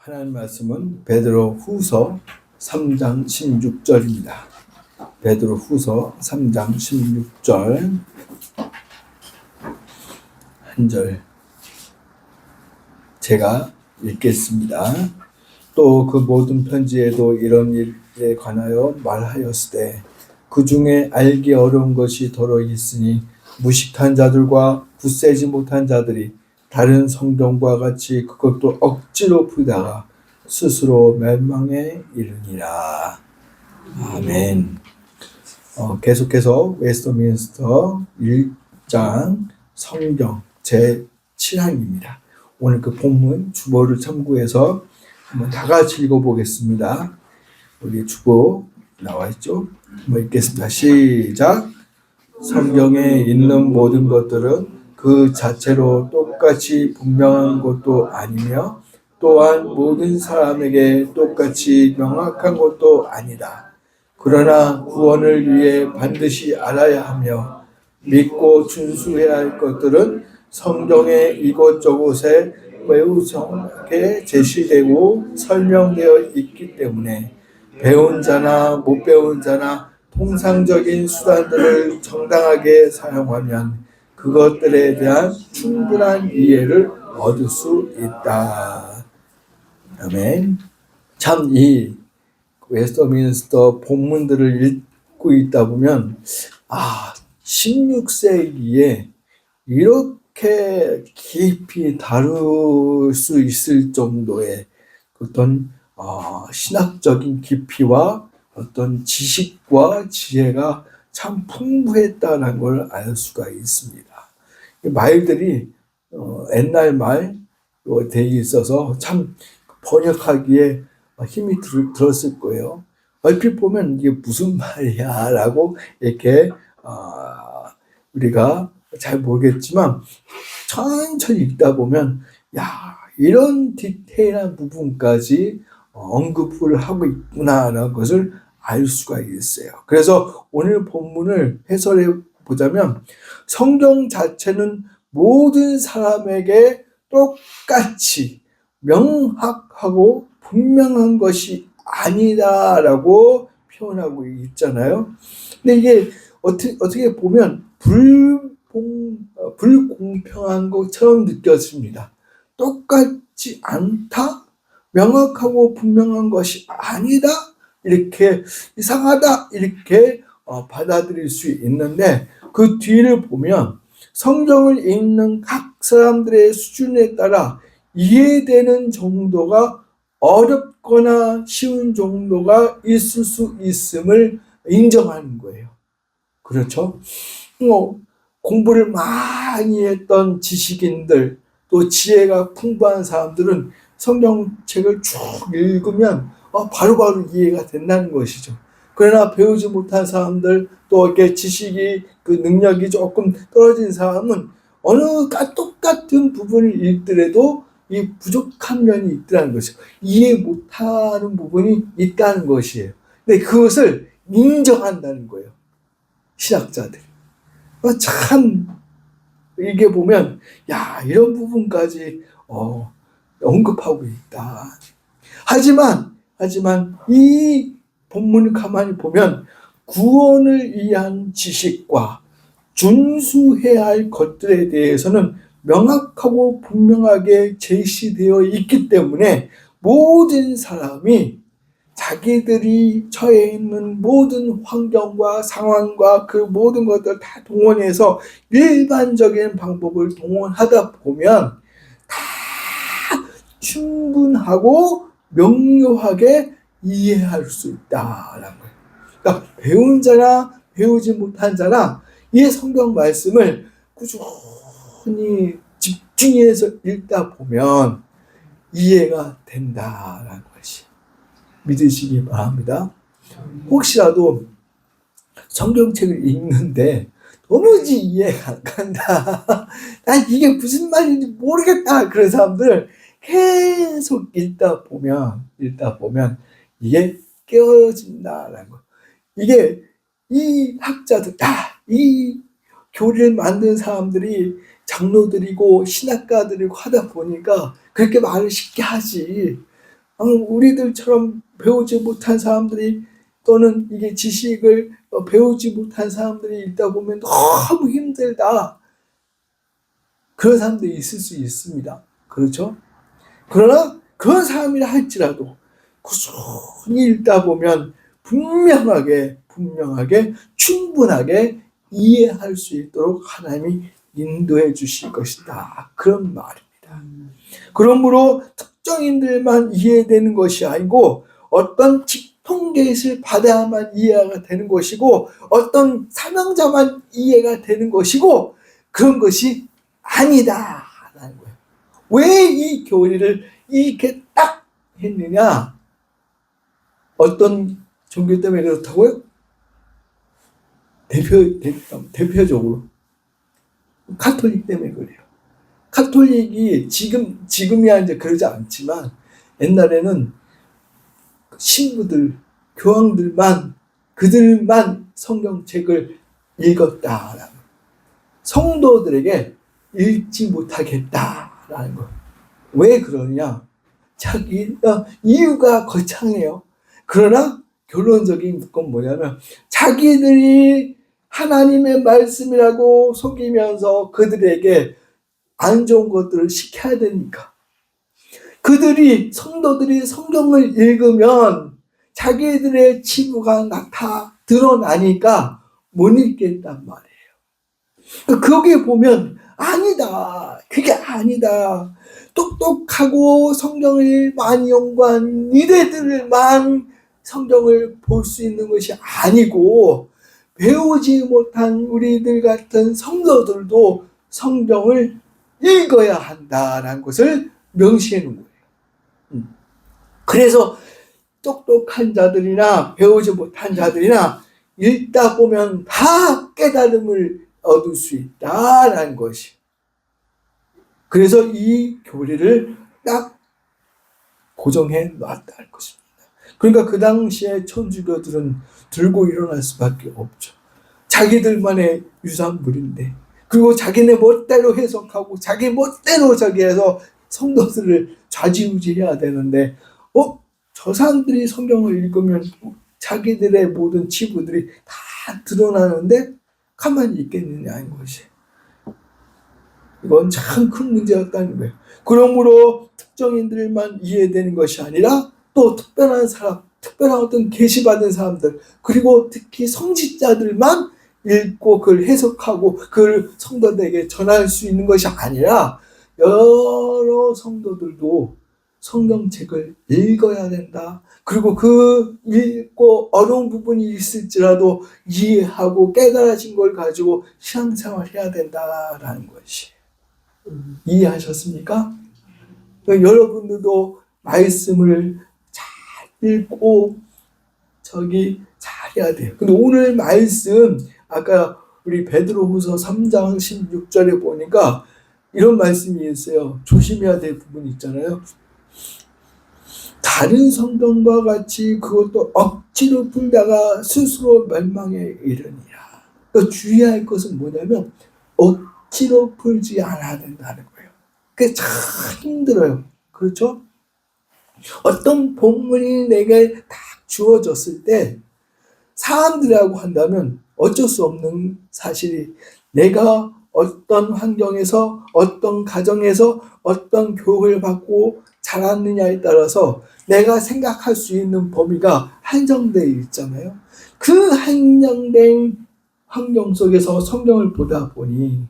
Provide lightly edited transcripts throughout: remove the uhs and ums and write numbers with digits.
하나님 말씀은 베드로후서 3장 16절입니다. 베드로후서 3장 16절 한 절 제가 읽겠습니다. 또 그 모든 편지에도 이런 일에 관하여 말하였으되 그 중에 알기 어려운 것이 더러 있으니 무식한 자들과 굳세지 못한 자들이 다른 성경과 같이 그것도 억지로 풀다가 스스로 멸망에 이르니라. 아멘. 계속해서 웨스트민스터 1장 성경 제7항입니다. 오늘 그 본문 주보를 참고해서 한번 다 같이 읽어보겠습니다. 우리 주보 나와있죠? 한번 읽겠습니다. 시작. 성경에 있는 모든 것들은 그 자체로 똑같이 분명한 것도 아니며 또한 모든 사람에게 똑같이 명확한 것도 아니다. 그러나 구원을 위해 반드시 알아야 하며 믿고 준수해야 할 것들은 성경의 이곳저곳에 매우 정확하게 제시되고 설명되어 있기 때문에 배운 자나 못 배운 자나 통상적인 수단들을 정당하게 사용하면 그것들에 대한 충분한 이해를 얻을 수 있다. 아멘. 참 이 웨스트민스터 본문들을 읽고 있다 보면 16세기에 이렇게 깊이 다룰 수 있을 정도의 어떤 신학적인 깊이와 어떤 지식과 지혜가 참 풍부했다는 걸 알 수가 있습니다. 말들이 옛날 말 되어 있어서 참 번역하기에 힘이 들었을 거예요. 얼핏 보면 이게 무슨 말이야 라고 이렇게 우리가 잘 모르겠지만 천천히 읽다 보면 이런 디테일한 부분까지 언급을 하고 있구나라는 것을 알 수가 있어요. 그래서 오늘 본문을 해설해 보자면 성경 자체는 모든 사람에게 똑같이 명확하고 분명한 것이 아니다라고 표현하고 있잖아요. 근데 이게 어떻게 보면 불공평한 것처럼 느껴집니다. 똑같지 않다? 명확하고 분명한 것이 아니다? 이렇게 이상하다? 이렇게 받아들일 수 있는데 그 뒤를 보면 성경을 읽는 각 사람들의 수준에 따라 이해되는 정도가 어렵거나 쉬운 정도가 있을 수 있음을 인정하는 거예요. 그렇죠? 공부를 많이 했던 지식인들 또 지혜가 풍부한 사람들은 성경책을 쭉 읽으면 바로바로 이해가 된다는 것이죠. 그러나 배우지 못한 사람들 또 이렇게 지식이 그 능력이 조금 떨어진 사람은 어느 똑같은 부분을 읽더라도 이 부족한 면이 있다는 것이죠. 이해 못하는 부분이 있다는 것이에요. 근데 그것을 인정한다는 거예요. 신학자들이. 참 이게 보면 이런 부분까지 언급하고 있다. 하지만 이 본문을 가만히 보면 구원을 위한 지식과 준수해야 할 것들에 대해서는 명확하고 분명하게 제시되어 있기 때문에 모든 사람이 자기들이 처해 있는 모든 환경과 상황과 그 모든 것들 다 동원해서 일반적인 방법을 동원하다 보면 다 충분하고 명료하게 이해할 수 있다라는 거예요. 그러니까 배운 자나 배우지 못한 자나 이 성경 말씀을 꾸준히 집중해서 읽다 보면 이해가 된다라는 것이 믿으시기 바랍니다. 혹시라도 성경책을 읽는데 도무지 이해가 안 간다. 난 이게 무슨 말인지 모르겠다. 그런 사람들 계속 읽다 보면 이게 깨어진다라는 거. 이게 이 학자들, 이 교리를 만든 사람들이 장로들이고 신학가들이고 하다 보니까 그렇게 말을 쉽게 하지. 우리들처럼 배우지 못한 사람들이 또는 이게 지식을 배우지 못한 사람들이 읽다 보면 너무 힘들다. 그런 사람들이 있을 수 있습니다. 그렇죠? 그러나 그런 사람이라 할지라도 꾸준히 읽다 보면 분명하게 충분하게 이해할 수 있도록 하나님이 인도해 주실 것이다. 그런 말입니다. 그러므로 특정인들만 이해되는 것이 아니고 어떤 직통계시를 받아야만 이해가 되는 것이고 어떤 사명자만 이해가 되는 것이고 그런 것이 아니다라는 거예요. 왜 이 교리를 이렇게 딱 했느냐? 어떤 종교 때문에 그렇다고요? 대표적으로 카톨릭 때문에 그래요. 카톨릭이 지금이야 이제 그러지 않지만 옛날에는 신부들, 교황들만 그들만 성경책을 읽었다라는 성도들에게 읽지 못하겠다라는 거. 왜 그러냐? 이유가 거창해요. 그러나 결론적인 건 뭐냐면 자기들이 하나님의 말씀이라고 속이면서 그들에게 안 좋은 것들을 시켜야 되니까. 성도들이 성경을 읽으면 자기들의 치부가 드러나니까 못 읽겠단 말이에요. 거기에 보면 아니다. 그게 아니다. 똑똑하고 성경을 많이 연구한 이들만 성경을 볼 수 있는 것이 아니고 배우지 못한 우리들 같은 성도들도 성경을 읽어야 한다라는 것을 명시해 놓은 거예요. 그래서 똑똑한 자들이나 배우지 못한 자들이나 읽다 보면 다 깨달음을 얻을 수 있다라는 것이. 그래서 이 교리를 딱 고정해 놨다는 것입니다. 그러니까 그 당시에 천주교들은 들고 일어날 수밖에 없죠. 자기들만의 유산물인데, 그리고 자기네 멋대로 해석하고 자기 멋대로 해서 성도들을 좌지우지해야 되는데, 저 사람들이 성경을 읽으면 자기들의 모든 치부들이 다 드러나는데 가만히 있겠느냐는 것이. 이건 참 큰 문제였다는 거예요. 그러므로 특정인들만 이해되는 것이 아니라 또 특별한 어떤 계시받은 사람들, 그리고 특히 성직자들만 읽고 그걸 해석하고 그걸 성도들에게 전할 수 있는 것이 아니라 여러 성도들도 성경책을 읽어야 된다. 그리고 그 읽고 어려운 부분이 있을지라도 이해하고 깨달아진 걸 가지고 신앙생활 해야 된다라는 것이. 이해하셨습니까? 여러분들도 말씀을 잘 읽고 잘 해야 돼요. 근데 오늘 말씀 아까 우리 베드로후서 3장 16절에 보니까 이런 말씀이 있어요. 조심해야 될 부분이 있잖아요. 다른 성경과 같이 그것도 억지로 풀다가 스스로 멸망에 이르니라. 그러니까 주의할 것은 뭐냐면 억지로 풀지 않아야 된다는 거예요. 그게 참 힘들어요. 그렇죠? 어떤 본문이 내게 딱 주어졌을 때 사람들이라고 한다면 어쩔 수 없는 사실이 내가 어떤 환경에서 어떤 가정에서 어떤 교육을 받고 자랐느냐에 따라서 내가 생각할 수 있는 범위가 한정되어 있잖아요. 그 한정된 환경 속에서 성경을 보다 보니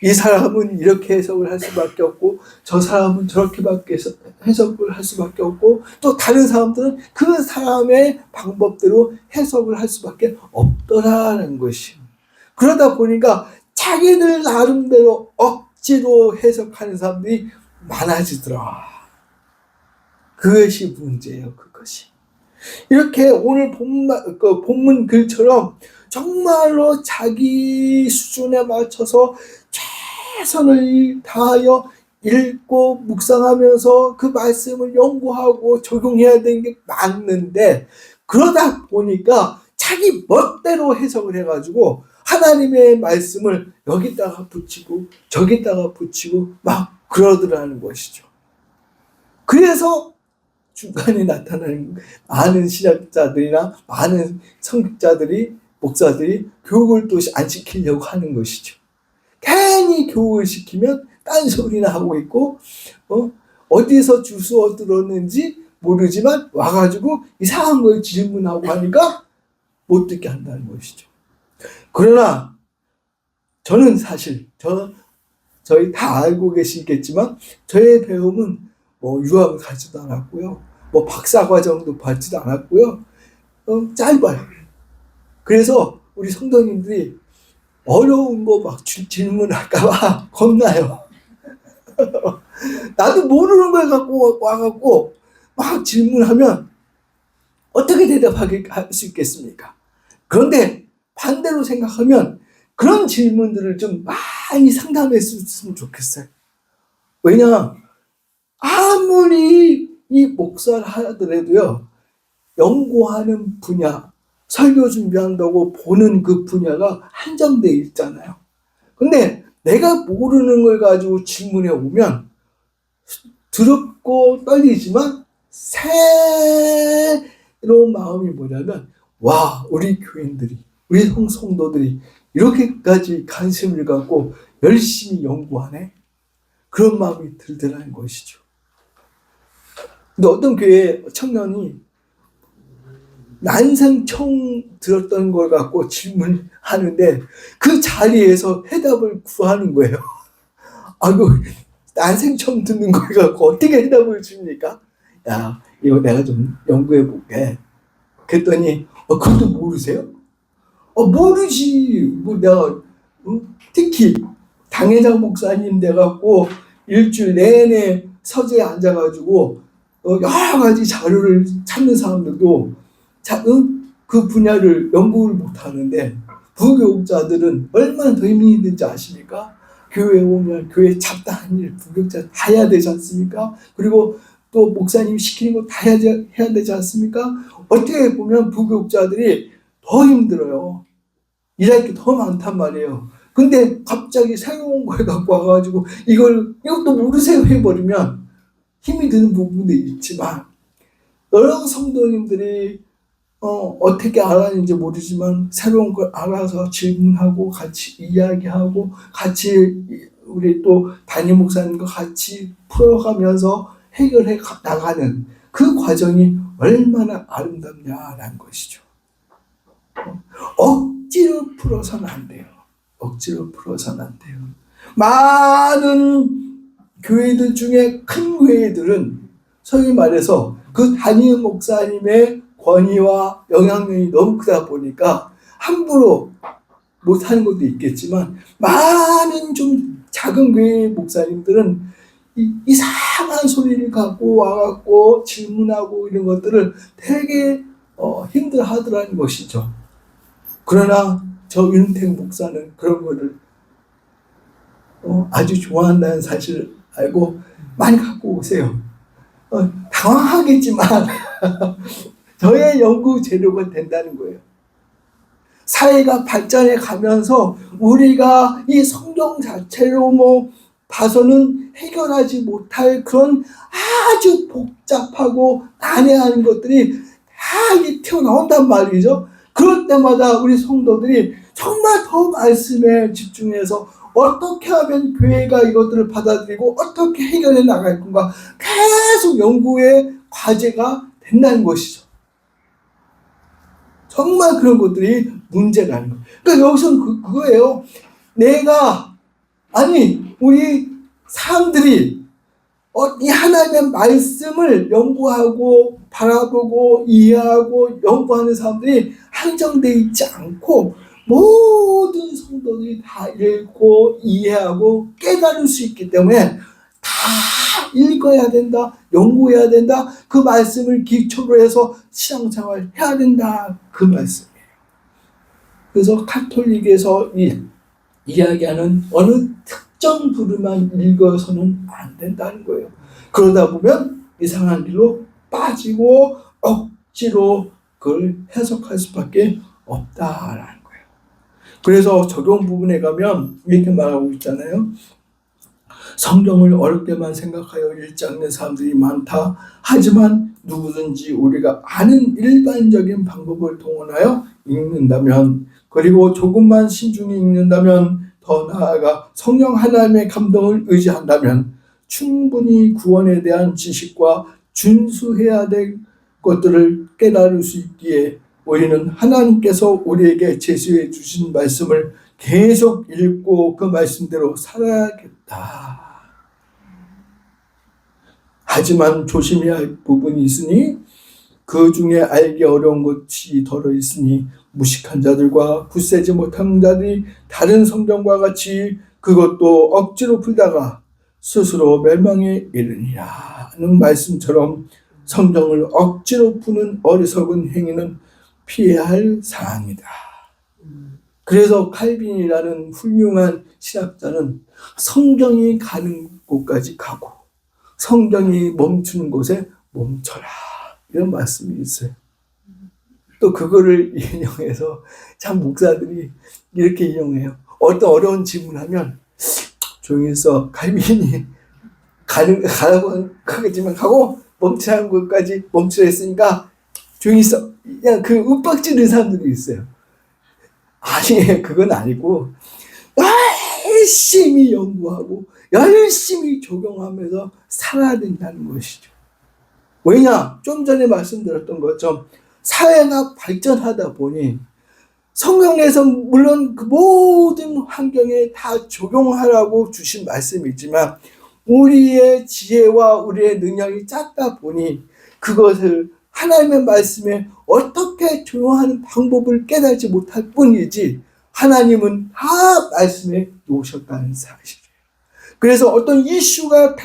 이 사람은 이렇게 해석을 할 수밖에 없고 저 사람은 저렇게밖에 해석을 할 수밖에 없고 또 다른 사람들은 그 사람의 방법대로 해석을 할 수밖에 없더라는 것이. 그러다 보니까 자기들 나름대로 억지로 해석하는 사람들이 많아지더라. 그것이 문제예요. 그것이. 이렇게 오늘 본문 글처럼 정말로 자기 수준에 맞춰서 최선을 다하여 읽고 묵상하면서 그 말씀을 연구하고 적용해야 되는 게 맞는데 그러다 보니까 자기 멋대로 해석을 해가지고 하나님의 말씀을 여기다가 붙이고 저기다가 붙이고 막 그러더라는 것이죠. 그래서 중간에 나타나는 많은 신학자들이나 많은 성직자들이, 목사들이 교육을 또 안 시키려고 하는 것이죠. 괜히 교육을 시키면 딴소리나 하고 있고, 어디서 주워 들었는지 모르지만 와가지고 이상한 걸 질문하고 하니까 못 듣게 한다는 것이죠. 그러나 저는 사실, 저희 다 알고 계시겠지만 저의 배움은 뭐 유학을 가지도 않았고요. 뭐 박사과정도 받지도 않았고요. 짧아요. 그래서 우리 성도님들이 어려운 거 막 질문할까봐 겁나요. 나도 모르는 걸 갖고 와갖고 막 질문하면 어떻게 대답할 수 있겠습니까? 그런데 반대로 생각하면 그런 질문들을 좀 많이 상담했으면 좋겠어요. 왜냐, 아무리 이 목사를 하더라도요, 연구하는 분야, 설교 준비한다고 보는 그 분야가 한정되어 있잖아요. 근데 내가 모르는 걸 가지고 질문해 오면 두렵고 떨리지만 새로운 마음이 뭐냐면, 와, 우리 교인들이, 우리 성도들이 이렇게까지 관심을 갖고 열심히 연구하네? 그런 마음이 들더라는 것이죠. 근데 어떤 교회 청년이 난생 처음 들었던 걸 갖고 질문하는데 그 자리에서 해답을 구하는 거예요. 아이고, 난생 처음 듣는 걸 갖고 어떻게 해답을 줍니까? 야, 이거 내가 좀 연구해 볼게. 그랬더니 그것도 모르세요? 모르지. 뭐 내가 특히 당회장 목사님 돼갖고 일주일 내내 서재에 앉아가지고 여러 가지 자료를 찾는 사람들도 그 분야를 연구를 못하는데 부교육자들은 얼마나 더 힘이 있는지 아십니까? 교회에 오면 교회 잡다한 일 부교육자 다 해야 되지 않습니까? 그리고 또 목사님 시키는 거 다 해야 되지 않습니까? 어떻게 보면 부교육자들이 더 힘들어요. 일할 게 더 많단 말이에요. 근데 갑자기 새로운 걸 갖고 와가지고 이것도 모르세요 해버리면 힘이 드는 부분도 있지만, 여러 성도님들이 어떻게 알았는지 모르지만 새로운 걸 알아서 질문하고 같이 이야기하고 같이 우리 또 담임 목사님과 같이 풀어가면서 해결해 나가는 그 과정이 얼마나 아름답냐라는 것이죠. 억지로 풀어서는 안 돼요. 억지로 풀어서는 안 돼요. 많은 교회들 중에 큰 교회들은 소위 말해서 그 담임 목사님의 권위와 영향력이 너무 크다 보니까 함부로 못하는 것도 있겠지만, 많은 좀 작은 교회 목사님들은 이상한 소리를 갖고 와갖고 질문하고 이런 것들을 되게 힘들어 하더라는 것이죠. 그러나 저 윤택 목사는 그런 거를 아주 좋아한다는 사실을 알고 많이 갖고 오세요. 당황하겠지만 저의 연구 재료가 된다는 거예요. 사회가 발전해 가면서 우리가 이 성경 자체로 봐서는 해결하지 못할 그런 아주 복잡하고 난해한 것들이 다 튀어나온단 말이죠. 그럴 때마다 우리 성도들이 정말 더 말씀에 집중해서 어떻게 하면 교회가 이것들을 받아들이고 어떻게 해결해 나갈 건가 계속 연구의 과제가 된다는 것이죠. 정말 그런 것들이 문제라는 거예요. 그러니까 여기서는 그거예요. 우리 사람들이 이 하나님의 말씀을 연구하고 바라보고 이해하고 연구하는 사람들이 한정되어 있지 않고 모든 성도들이 다 읽고 이해하고 깨달을 수 있기 때문에 다 읽어야 된다, 연구해야 된다, 그 말씀을 기초로 해서 신앙생활 해야 된다, 그 말씀이에요. 그래서 카톨릭에서 이야기하는 어느 특정 부류만 읽어서는 안 된다는 거예요. 그러다 보면 이상한 길로 빠지고 억지로 그걸 해석할 수밖에 없다라는 거예요. 그래서 적용 부분에 가면 이렇게 말하고 있잖아요. 성경을 어렵게만 생각하여 읽지 않는 사람들이 많다. 하지만 누구든지 우리가 아는 일반적인 방법을 동원하여 읽는다면, 그리고 조금만 신중히 읽는다면, 더 나아가 성령 하나님의 감동을 의지한다면 충분히 구원에 대한 지식과 준수해야 될 것들을 깨달을 수 있기에 우리는 하나님께서 우리에게 제시해 주신 말씀을 계속 읽고 그 말씀대로 살아야겠다. 하지만 조심해야 할 부분이 있으니 그 중에 알기 어려운 것이 덜어 있으니 무식한 자들과 굳세지 못한 자들이 다른 성경과 같이 그것도 억지로 풀다가 스스로 멸망에 이르니라는 말씀처럼 성경을 억지로 푸는 어리석은 행위는 피해야 할 사항이다. 그래서 칼빈이라는 훌륭한 신학자는 성경이 가는 곳까지 가고 성경이 멈추는 곳에 멈춰라, 이런 말씀이 있어요. 또 그거를 인용해서 참 목사들이 이렇게 인용해요. 어떤 어려운 질문하면 조용히 있어. 칼빈이 가라고 하겠지만 가고 멈추라는 곳까지 멈추라 했으니까 조용히 있어. 그냥 그 윽박지르는 사람들이 있어요. 아니, 그건 아니고 열심히 연구하고 열심히 적용하면서 살아야 된다는 것이죠. 왜냐? 좀 전에 말씀드렸던 것처럼 사회가 발전하다 보니 성경에서 물론 그 모든 환경에 다 적용하라고 주신 말씀이지만 우리의 지혜와 우리의 능력이 작다 보니 그것을 하나님의 말씀에 어떻게 적용하는 방법을 깨달지 못할 뿐이지 하나님은 다 말씀에 놓으셨다는 사실이에요. 그래서 어떤 이슈가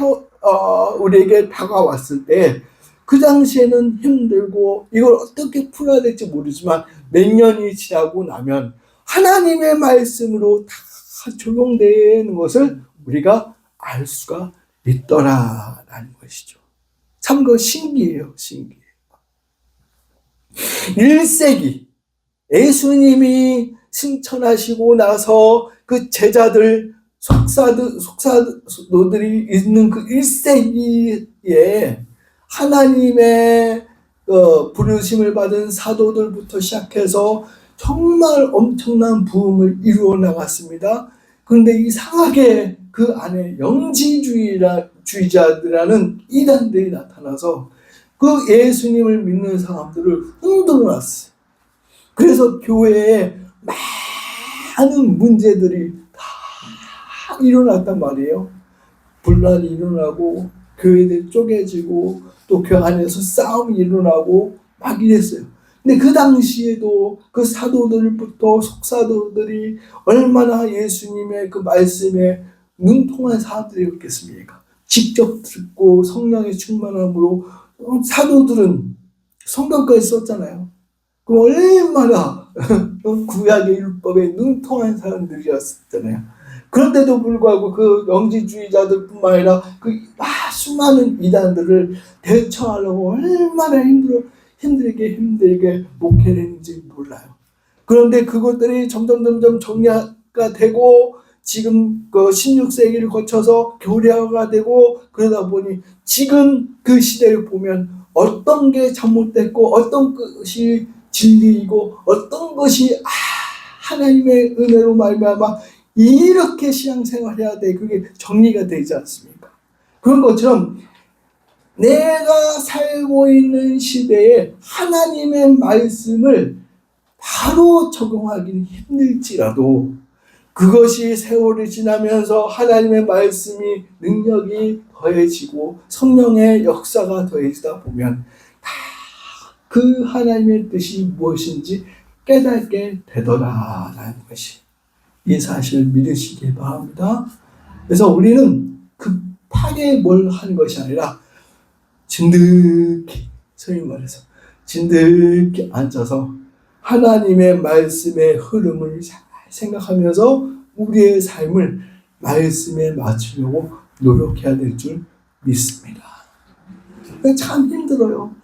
우리에게 다가왔을 때 그 당시에는 힘들고 이걸 어떻게 풀어야 될지 모르지만 몇 년이 지나고 나면 하나님의 말씀으로 다 적용되는 것을 우리가 알 수가 있더라라는 것이죠. 참 그 신기해요. 신기해요. 1세기 예수님이 승천하시고 나서 그 제자들 속사도들이 있는 그 1세기에 하나님의 부르심을 받은 사도들부터 시작해서 정말 엄청난 부흥을 이루어 나갔습니다. 그런데 이상하게 그 안에 영지주의자들이라는 이단들이 나타나서 그 예수님을 믿는 사람들을 흔들어 놨어요. 그래서 교회에 많은 문제들이 다 일어났단 말이에요. 분란이 일어나고 교회들 쪼개지고 또 그 안에서 싸움이 일어나고 막 이랬어요. 근데 그 당시에도 그 사도들부터 속사도들이 얼마나 예수님의 그 말씀에 능통한 사람들이었겠습니까? 직접 듣고 성령의 충만함으로 사도들은 성경까지 썼잖아요. 그럼 얼마나 구약의 율법에 능통한 사람들이었잖아요. 그런데도 불구하고 그 영지주의자들뿐만 아니라 그 수많은 이단들을 대처하려고 얼마나 힘들게 목회를 했는지 몰라요. 그런데 그것들이 점점 정리가 되고 지금 그 16세기를 거쳐서 교리화가 되고 그러다 보니 지금 그 시대를 보면 어떤 게 잘못됐고 어떤 것이 진리이고 어떤 것이 하나님의 은혜로 말미암아 이렇게 신앙생활해야 돼. 그게 정리가 되지 않습니까? 그런 것처럼 내가 살고 있는 시대에 하나님의 말씀을 바로 적용하기는 힘들지라도 그것이 세월이 지나면서 하나님의 말씀이 능력이 더해지고 성령의 역사가 더해지다 보면 다 그 하나님의 뜻이 무엇인지 깨닫게 되더라라는 것이 이 사실을 믿으시기 바랍니다. 그래서 우리는 급하게 뭘 하는 것이 아니라 진득히, 소위 말해서 진득히 앉아서 하나님의 말씀의 흐름을 잘 생각하면서 우리의 삶을 말씀에 맞추려고 노력해야 될 줄 믿습니다. 참 힘들어요.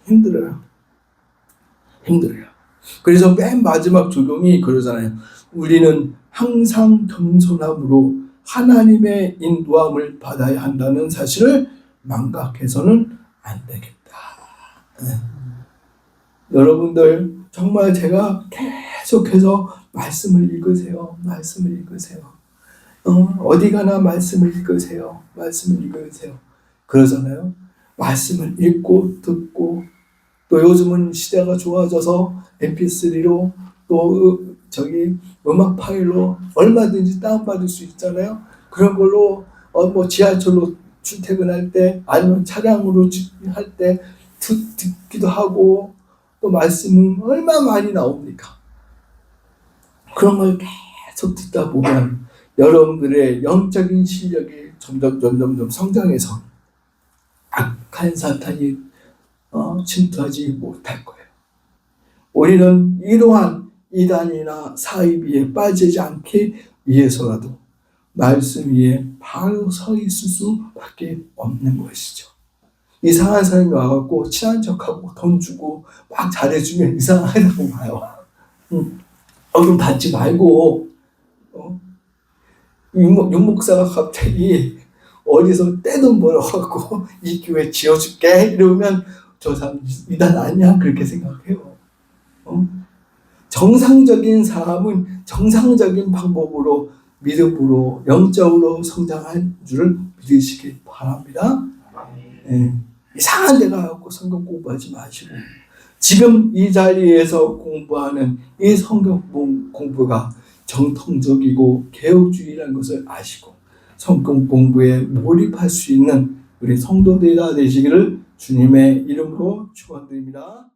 그래서 맨 마지막 조경이 그러잖아요. 우리는 항상 겸손함으로 하나님의 인도함을 받아야 한다는 사실을 망각해서는 안 되겠다. 여러분들 정말 제가 계속해서 말씀을 읽으세요. 말씀을 읽으세요. 어디 가나 말씀을 읽으세요. 말씀을 읽으세요. 그러잖아요. 말씀을 읽고 듣고 또 요즘은 시대가 좋아져서 mp3로 또 음악 파일로 얼마든지 다운받을 수 있잖아요. 그런 걸로 뭐 지하철로 출퇴근할 때 아니면 차량으로 할 때 듣기도 하고 또 말씀은 얼마나 많이 나옵니까? 그런 걸 계속 듣다 보면 여러분들의 영적인 실력이 점점 성장해서 악한 사탄이 침투하지 못할 거예요. 우리는 이러한 이단이나 사이비에 빠지지 않기 위해서라도 말씀 위에 바로 서 있을 수밖에 없는 것이죠. 이상한 사람이 와갖고 친한 척하고 돈 주고 막 잘해주면 이상하다고 봐요. 그럼 받지 말고 윤 목사가 갑자기 어디서 떼돈 벌어갖고 이 교회 지어줄게 이러면 저 사람 이단 아니야 그렇게 생각해요. 정상적인 사람은 정상적인 방법으로 믿음으로 영적으로 성장할 줄을 믿으시길 바랍니다. 이상한 데 가서 성경 공부하지 마시고 지금 이 자리에서 공부하는 이 성경 공부가 정통적이고 개혁주의라는 것을 아시고 성경 공부에 몰입할 수 있는 우리 성도들이 되시기를 주님의 이름으로 축원드립니다.